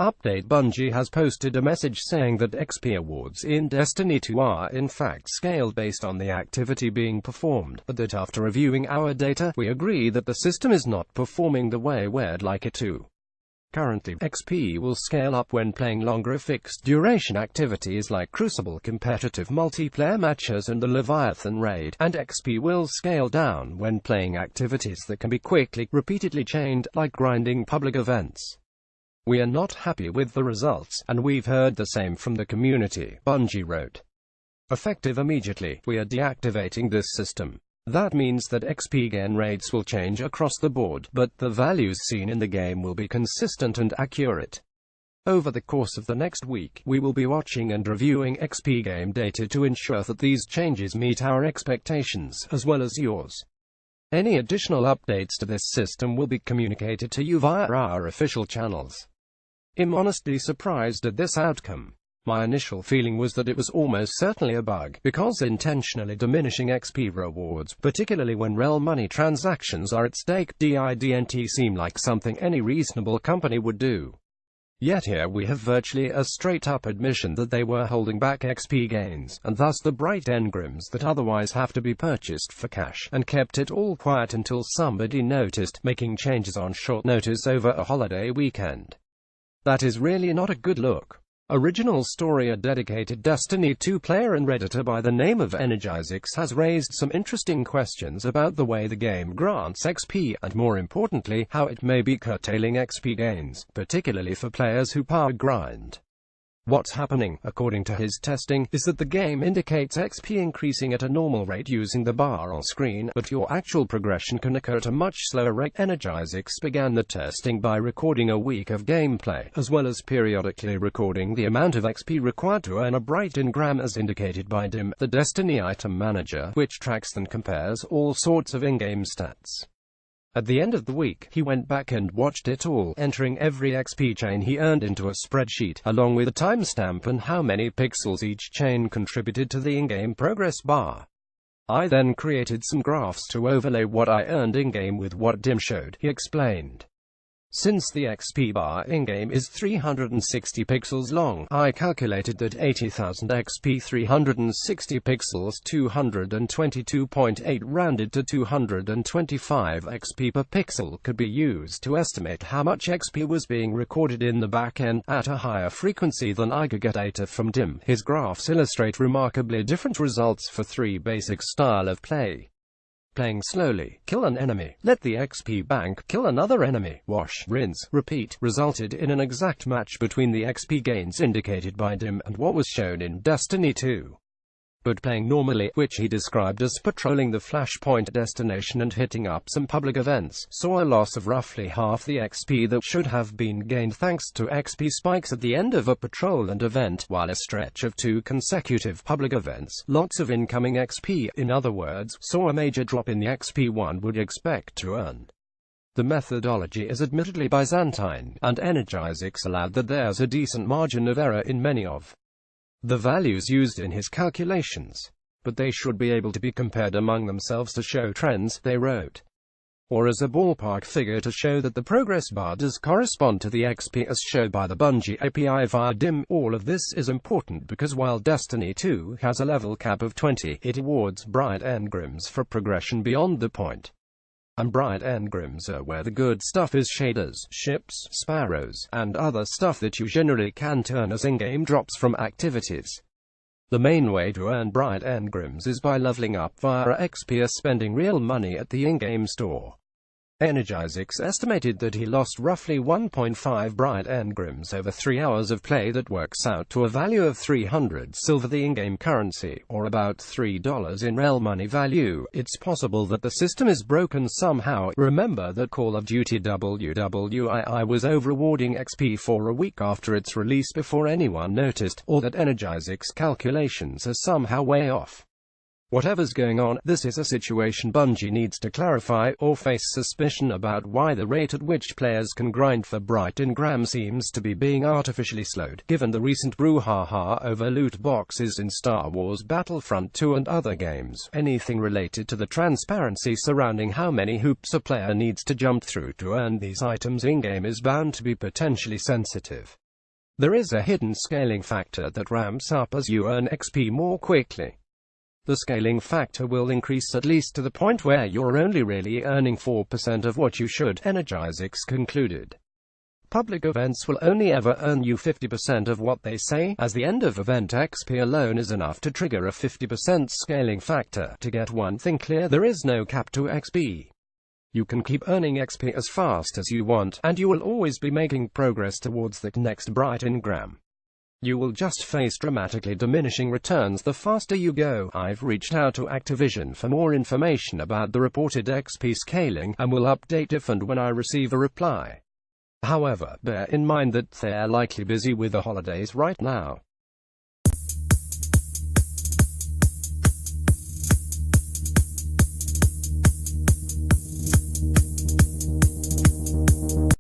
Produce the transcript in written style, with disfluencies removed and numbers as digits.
Update: Bungie has posted a message saying that XP awards in Destiny 2 are in fact scaled based on the activity being performed, but that after reviewing our data, we agree that the system is not performing the way we'd like it to. Currently, XP will scale up when playing longer fixed-duration activities like Crucible competitive multiplayer matches and the Leviathan raid, and XP will scale down when playing activities that can be quickly, repeatedly chained, like grinding public events. We are not happy with the results, and we've heard the same from the community, Bungie wrote. Effective immediately, we are deactivating this system. That means that XP gain rates will change across the board, but the values seen in the game will be consistent and accurate. Over the course of the next week, we will be watching and reviewing XP game data to ensure that these changes meet our expectations, as well as yours. Any additional updates to this system will be communicated to you via our official channels. I'm honestly surprised at this outcome. My initial feeling was that it was almost certainly a bug, because intentionally diminishing XP rewards, particularly when real money transactions are at stake, didn't seem like something any reasonable company would do. Yet here we have virtually a straight-up admission that they were holding back XP gains, and thus the bright engrams that otherwise have to be purchased for cash, and kept it all quiet until somebody noticed, making changes on short notice over a holiday weekend. That is really not a good look. Original story: a dedicated Destiny 2 player and redditor by the name of Energizix has raised some interesting questions about the way the game grants XP, and more importantly, how it may be curtailing XP gains, particularly for players who power grind. What's happening, according to his testing, is that the game indicates XP increasing at a normal rate using the bar on screen, but your actual progression can occur at a much slower rate. Energizix began the testing by recording a week of gameplay, as well as periodically recording the amount of XP required to earn a bright engram as indicated by DIM, the Destiny item manager, which tracks and compares all sorts of in-game stats. At the end of the week, he went back and watched it all, entering every XP chain he earned into a spreadsheet, along with a timestamp and how many pixels each chain contributed to the in-game progress bar. I then created some graphs to overlay what I earned in-game with what DIM showed, he explained. Since the XP bar in-game is 360 pixels long, I calculated that 80,000 XP 360 pixels 222.8 rounded to 225 XP per pixel could be used to estimate how much XP was being recorded in the back-end, at a higher frequency than I could get data from DIM. His graphs illustrate remarkably different results for three basic style of play. Playing slowly, kill an enemy, let the XP bank, kill another enemy, wash, rinse, repeat, resulted in an exact match between the XP gains indicated by DIM and what was shown in Destiny 2. But playing normally, which he described as patrolling the flashpoint destination and hitting up some public events, saw a loss of roughly half the XP that should have been gained thanks to XP spikes at the end of a patrol and event, while a stretch of 2 consecutive public events, lots of incoming XP, in other words, saw a major drop in the XP one would expect to earn. The methodology is admittedly Byzantine, and Energizix allowed that there's a decent margin of error in many of the values used in his calculations, but they should be able to be compared among themselves to show trends, they wrote. Or as a ballpark figure to show that the progress bar does correspond to the XP as showed by the Bungie API via DIM. All of this is important because while Destiny 2 has a level cap of 20, it awards bright engrams for progression beyond the point. And bright engrams are where the good stuff is: shaders, ships, sparrows, and other stuff that you generally can't earn as in-game drops from activities. The main way to earn bright engrams is by leveling up via XP or spending real money at the in-game store. Energizix estimated that he lost roughly 1.5 bright engrams over 3 hours of play. That works out to a value of 300 silver, the in-game currency, or about $3 in real money value. It's possible that the system is broken somehow. Remember that Call of Duty WWII was over-rewarding XP for a week after its release before anyone noticed, or that Energizix calculations are somehow way off. Whatever's going on, this is a situation Bungie needs to clarify, or face suspicion about why the rate at which players can grind for bright engram seems to be being artificially slowed, given the recent brouhaha over loot boxes in Star Wars Battlefront 2 and other games. Anything related to the transparency surrounding how many hoops a player needs to jump through to earn these items in-game is bound to be potentially sensitive. There is a hidden scaling factor that ramps up as you earn XP more quickly. The scaling factor will increase at least to the point where you're only really earning 4% of what you should, Energizix concluded. Public events will only ever earn you 50% of what they say, as the end of event XP alone is enough to trigger a 50% scaling factor. To get one thing clear, there is no cap to XP. You can keep earning XP as fast as you want, and you will always be making progress towards the next bright engram. You will just face dramatically diminishing returns the faster you go. I've reached out to Activision for more information about the reported XP scaling, and will update if and when I receive a reply. However, bear in mind that they're likely busy with the holidays right now.